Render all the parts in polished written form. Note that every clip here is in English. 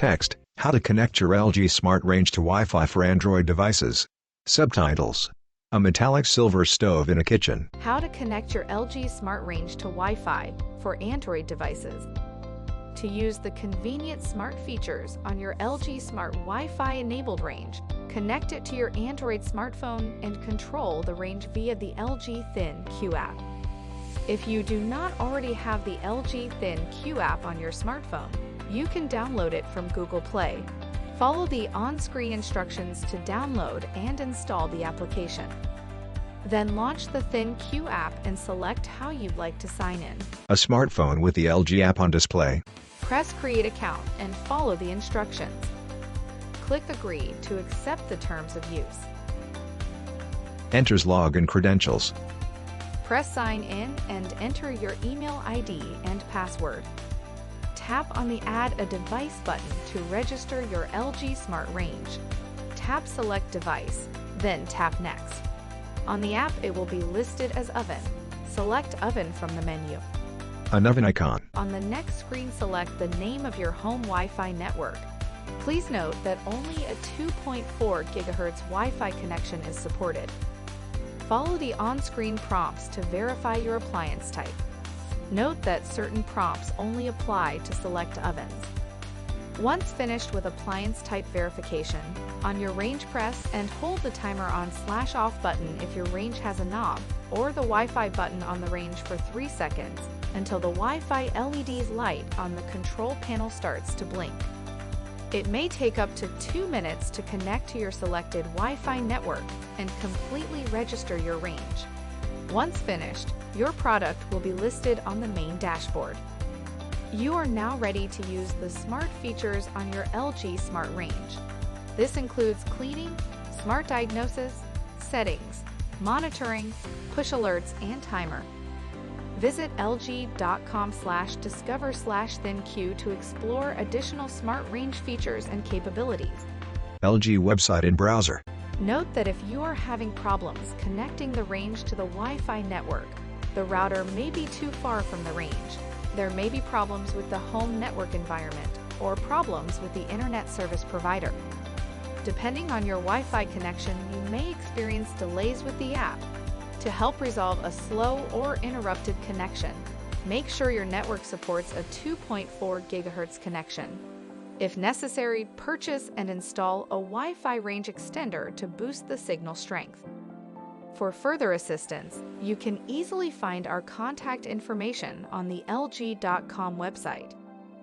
Text: How to connect your LG Smart Range to Wi-Fi for Android devices. Subtitles: A metallic silver stove in a kitchen. How to connect your LG Smart Range to Wi-Fi for Android devices. To use the convenient smart features on your LG Smart Wi-Fi enabled range, connect it to your Android smartphone and control the range via the LG ThinQ app. If you do not already have the LG ThinQ app on your smartphone, you can download it from Google Play. Follow the on-screen instructions to download and install the application. Then launch the ThinQ app and select how you'd like to sign in. A smartphone with the LG app on display. Press Create Account and follow the instructions. Click Agree to accept the terms of use. Enters login credentials. Press Sign In and enter your email ID and password. Tap on the Add a Device button to register your LG Smart Range. Tap Select Device, then tap Next. On the app, it will be listed as Oven. Select Oven from the menu. An oven icon. On the next screen, select the name of your home Wi-Fi network. Please note that only a 2.4 GHz Wi-Fi connection is supported. Follow the on-screen prompts to verify your appliance type. Note that certain prompts only apply to select ovens. Once finished with appliance type verification, on your range press and hold the timer on/off button if your range has a knob, or the Wi-Fi button on the range for 3 seconds until the Wi-Fi LED's light on the control panel starts to blink. It may take up to 2 minutes to connect to your selected Wi-Fi network and completely register your range. Once finished, your product will be listed on the main dashboard. You are now ready to use the smart features on your LG Smart Range. This includes cleaning, smart diagnosis, settings, monitoring, push alerts, and timer. Visit lg.com/discover/thinq to explore additional smart range features and capabilities. LG website in browser. Note that if you are having problems connecting the range to the Wi-Fi network, the router may be too far from the range. There may be problems with the home network environment or problems with the internet service provider. Depending on your Wi-Fi connection, you may experience delays with the app. To help resolve a slow or interrupted connection, make sure your network supports a 2.4 GHz connection. If necessary, purchase and install a Wi-Fi range extender to boost the signal strength. For further assistance, you can easily find our contact information on the LG.com website.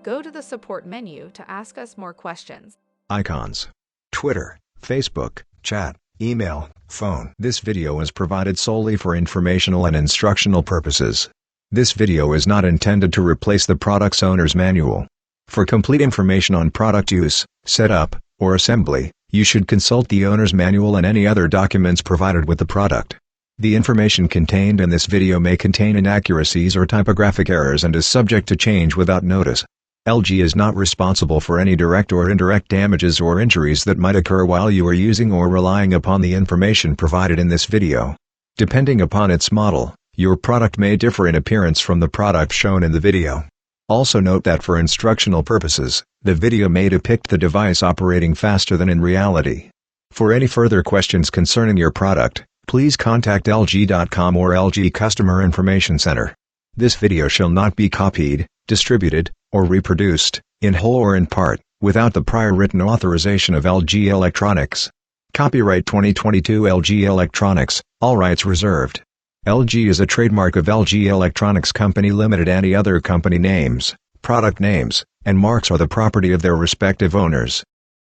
Go to the support menu to ask us more questions. Icons: Twitter, Facebook, chat, email, phone. This video is provided solely for informational and instructional purposes. This video is not intended to replace the product's owner's manual. For complete information on product use, setup, or assembly, you should consult the owner's manual and any other documents provided with the product. The information contained in this video may contain inaccuracies or typographic errors and is subject to change without notice. LG is not responsible for any direct or indirect damages or injuries that might occur while you are using or relying upon the information provided in this video. Depending upon its model, your product may differ in appearance from the product shown in the video. Also note that for instructional purposes, the video may depict the device operating faster than in reality. For any further questions concerning your product, please contact LG.com or LG Customer Information Center. This video shall not be copied, distributed, or reproduced, in whole or in part, without the prior written authorization of LG Electronics. Copyright 2022 LG Electronics, all rights reserved. LG is a trademark of LG Electronics Company Limited. Any other company names, product names, and marks are the property of their respective owners.